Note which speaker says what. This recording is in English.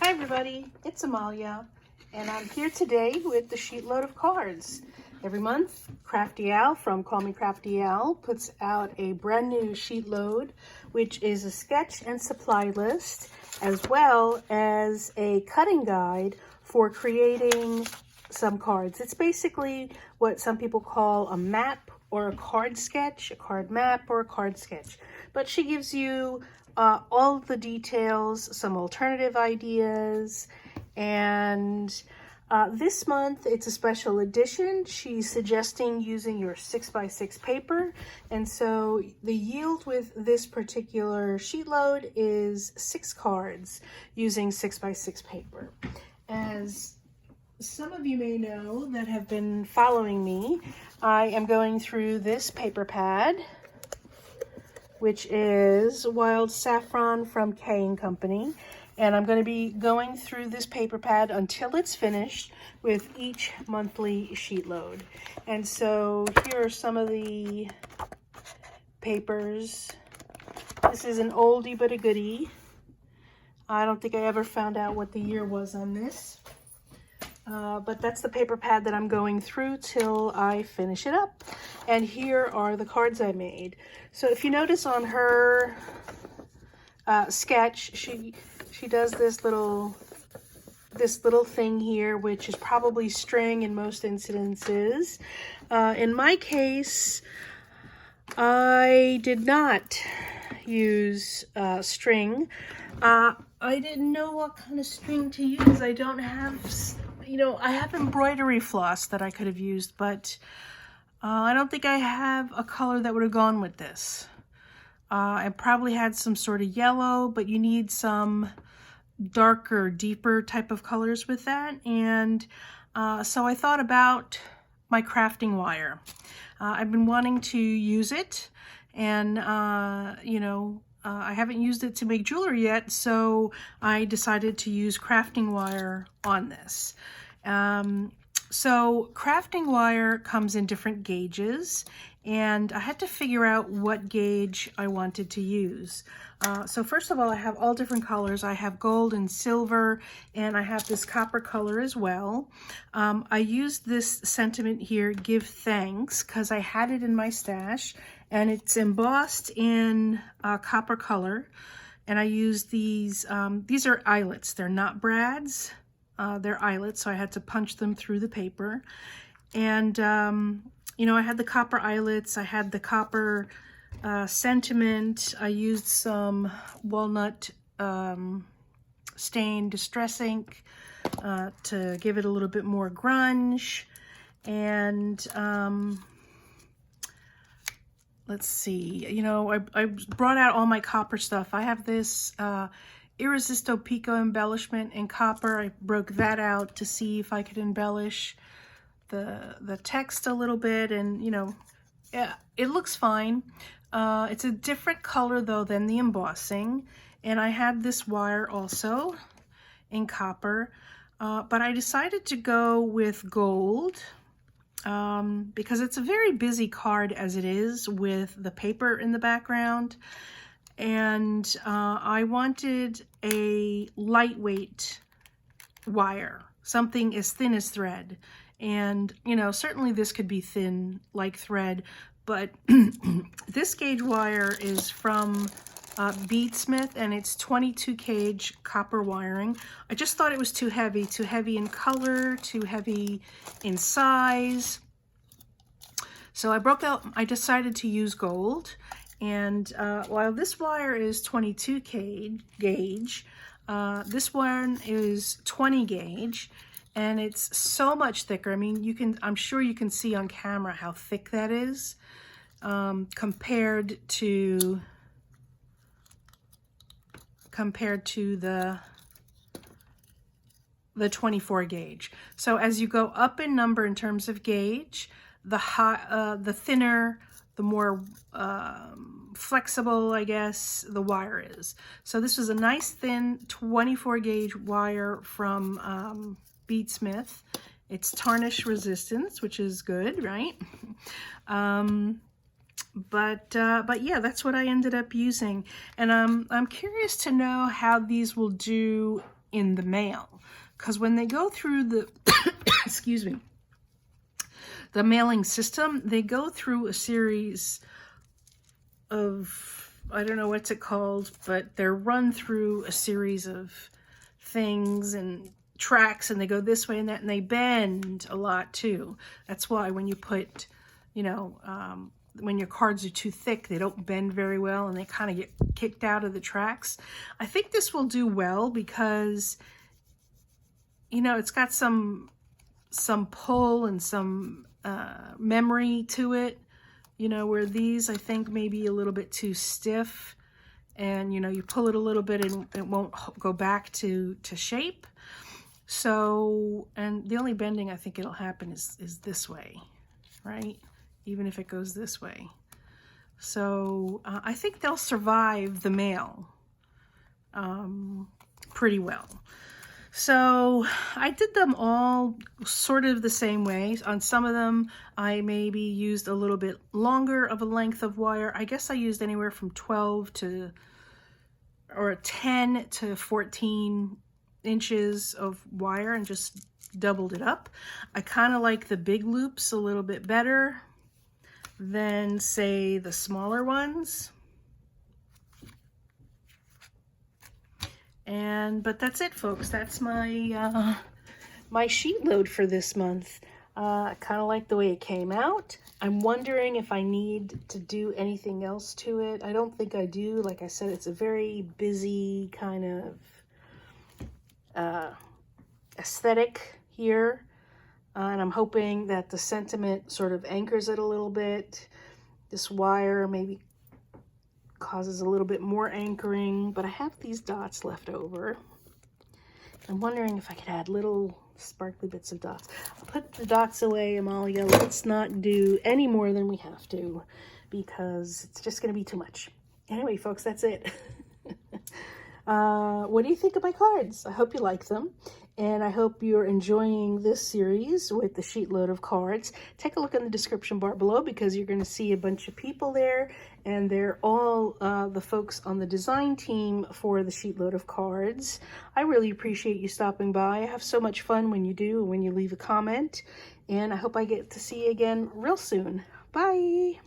Speaker 1: Hi everybody, it's Amalia, and I'm here today with the Sheetload of cards. Every month, Crafty Al from Call Me Crafty Al puts out a brand new Sheetload, which is a sketch and supply list, as well as a cutting guide for creating some cards. It's basically what some people call a map or a card sketch, a card map or a card sketch. But she gives you all the details, some alternative ideas, and this month it's a special edition. She's suggesting using your 6x6 paper, and so the yield with this particular sheet load is 6 cards using 6x6 paper. As some of you may know that have been following me, I am going through this paper pad, which is Wild Saffron from K & Company. And I'm going to be going through this paper pad until it's finished with each monthly sheet load. And so here are some of the papers. This is an oldie but a goodie. I don't think I ever found out what the year was on this. But that's the paper pad that I'm going through till I finish it up. And here are the cards I made. So if you notice on her sketch, she does this little thing here, which is probably string in most incidences. In my case, I did not use string. I didn't know what kind of string to use. I don't have, I have embroidery floss that I could have used, but I don't think I have a color that would have gone with this. I probably had some sort of yellow, but you need some darker, deeper type of colors with that. And so I thought about my crafting wire. I've been wanting to use it, and I haven't used it to make jewelry yet, so I decided to use crafting wire on this. So crafting wire comes in different gauges, and I had to figure out what gauge I wanted to use. So first of all, I have all different colors. I have gold and silver, and I have this copper color as well. I used this sentiment here, give thanks, because I had it in my stash, and it's embossed in copper color. And I used these are eyelets. They're not brads. They're eyelets, so I had to punch them through the paper. And, I had the copper eyelets, I had the copper sentiment, I used some walnut stain distress ink to give it a little bit more grunge. And let's see, I brought out all my copper stuff. I have this Irresisto Pico embellishment in copper. I broke that out to see if I could embellish the text a little bit, and yeah, it looks fine. It's a different color though than the embossing, and I had this wire also in copper, but I decided to go with gold because it's a very busy card as it is with the paper in the background. And I wanted a lightweight wire, something as thin as thread. And, certainly this could be thin like thread, but this gauge wire is from Beadsmith, and it's 22 gauge copper wiring. I just thought it was too heavy in color, too heavy in size. So I decided to use gold. And while this wire is 22 gauge, this one is 20 gauge, and it's so much thicker. I mean, I'm sure you can see on camera how thick that is compared to the 24 gauge. So as you go up in number in terms of gauge, the thinner, the more flexible, I guess, the wire is. So this was a nice thin 24 gauge wire from Beadsmith. It's tarnish resistance, which is good, right? But yeah, that's what I ended up using. And I'm curious to know how these will do in the mail. Because when they go through the, excuse me, the mailing system, they go through a series of, I don't know what's it called, but they're run through a series of things and tracks, and they go this way and that, and they bend a lot too. That's why when you put, you know, when your cards are too thick, they don't bend very well and they kind of get kicked out of the tracks. I think this will do well because, you know, it's got some pull and some memory to it, you know, where these I think may be a little bit too stiff, and you know, you pull it a little bit and it won't go back to shape. So, and the only bending I think it'll happen is this way, right? Even if it goes this way. So I think they'll survive the mail pretty well. So I did them all sort of the same way. On some of them, I maybe used a little bit longer of a length of wire. I guess I used anywhere from 12 to, or 10 to 14 inches of wire and just doubled it up. I kind of like the big loops a little bit better than, say, the smaller ones. But that's it, folks. That's my my sheet load for this month. I kind of like the way it came out. I'm wondering if I need to do anything else to it. I don't think I do. Like I said, it's a very busy kind of aesthetic here. And I'm hoping that the sentiment sort of anchors it a little bit. This wire maybe causes a little bit more anchoring, but I have these dots left over. I'm wondering if I could add little sparkly bits of dots. I'll put the dots away, Amalia. Let's not do any more than we have to, because it's just going to be too much. Anyway, folks, that's it. What do you think of my cards? I hope you like them, and I hope you're enjoying this series with the sheet load of cards. Take a look in the description bar below, because you're going to see a bunch of people there, and they're all the folks on the design team for the sheet load of cards. I really appreciate you stopping by. I have so much fun when you do, when you leave a comment, and I hope I get to see you again real soon. Bye!